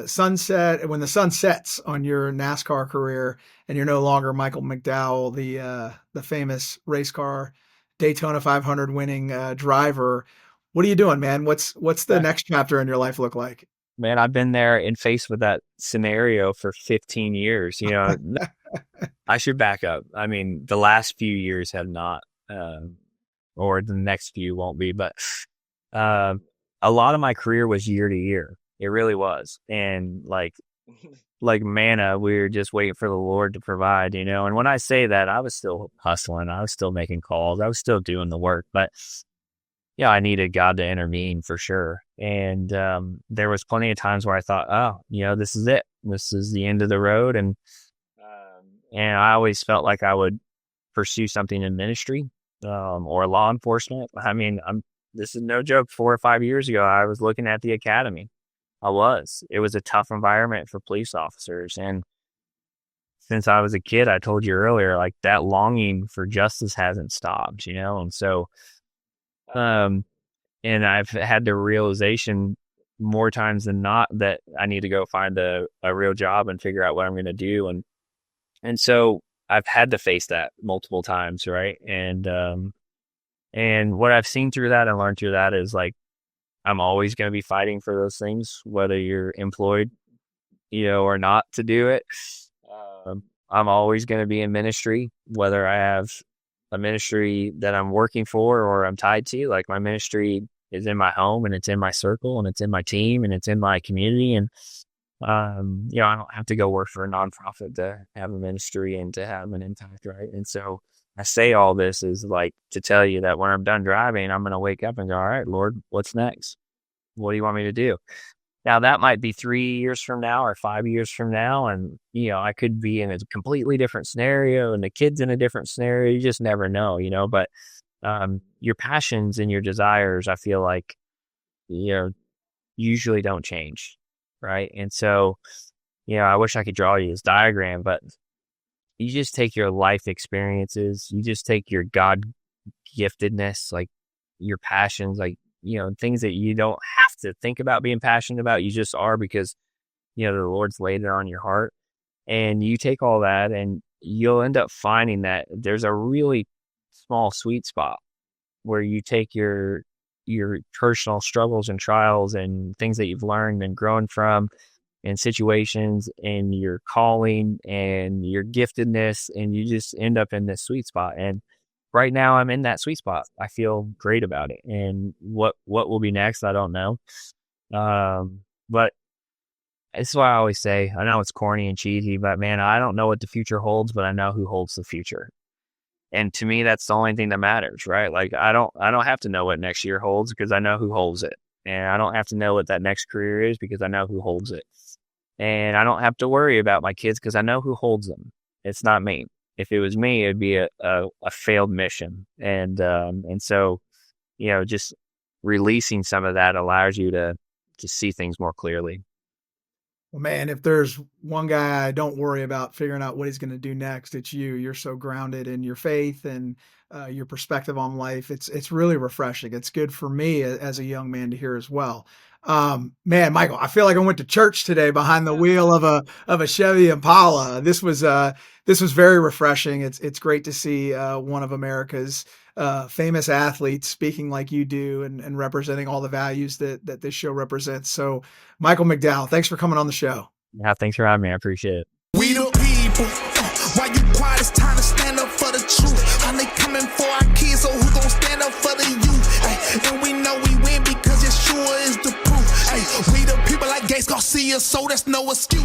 sun sets on your NASCAR career and you're no longer Michael McDowell, the famous race car Daytona 500 winning driver, what are you doing, man? What's the next chapter in your life look like? Man, I've been there and faced with that scenario for 15 years. I should back up. I mean, the last few years have not, or the next few won't be, but a lot of my career was year to year. It really was. And like manna, we were just waiting for the Lord to provide, And when I say that, I was still hustling. I was still making calls. I was still doing the work. But yeah, I needed God to intervene for sure. And there was plenty of times where I thought, this is it. This is the end of the road. And I always felt like I would pursue something in ministry or law enforcement. I mean, this is no joke. 4 or 5 years ago, I was looking at the academy. It was a tough environment for police officers. And since I was a kid, I told you earlier, like, that longing for justice hasn't stopped, And so, and I've had the realization more times than not that I need to go find a real job and figure out what I'm going to do. And so I've had to face that multiple times. Right. And what I've seen through that and learned through that is like, I'm always going to be fighting for those things, whether you're employed, or not to do it. I'm always going to be in ministry, whether I have a ministry that I'm working for or I'm tied to. Like my ministry is in my home and it's in my circle and it's in my team and it's in my community. And, I don't have to go work for a nonprofit to have a ministry and to have an impact. Right. And so I say all this is like to tell you that when I'm done driving, I'm going to wake up and go, all right, Lord, what's next? What do you want me to do? Now that might be 3 years from now or 5 years from now. And, I could be in a completely different scenario and the kid's in a different scenario. You just never know, but, your passions and your desires, I feel like, usually don't change. Right. And so, I wish I could draw you this diagram, but you just take your life experiences, you just take your God giftedness, like your passions, like, things that you don't have to think about being passionate about. You just are because, the Lord's laid it on your heart. And you take all that and you'll end up finding that there's a really small sweet spot where you take your personal struggles and trials and things that you've learned and grown from and situations and your calling and your giftedness, and you just end up in this sweet spot. And right now I'm in that sweet spot. I feel great about it. And what will be next, I don't know. But it's why I always say, I know it's corny and cheesy, but man, I don't know what the future holds, but I know who holds the future. And to me, that's the only thing that matters, right? Like I don't have to know what next year holds because I know who holds it. And I don't have to know what that next career is because I know who holds it. And I don't have to worry about my kids because I know who holds them. It's not me. If it was me, it'd be a failed mission. And so, just releasing some of that allows you to see things more clearly. Well, man, if there's one guy I don't worry about figuring out what he's going to do next, it's you. You're so grounded in your faith and your perspective on life. It's really refreshing. It's good for me as a young man to hear as well. Man, Michael, I feel like I went to church today behind the wheel of a Chevy Impala. This was very refreshing. It's great to see one of America's famous athletes speaking like you do and representing all the values that this show represents. So, Michael McDowell, thanks for coming on the show. Yeah, thanks for having me. I appreciate it. We the people. Why you quiet? It's time to stand up for the truth. And they coming for our kids, so who gon' stand up for the youth? Ay, and we know we win because it sure is the proof. Ay, we the people like Gates Garcia, so that's no excuse.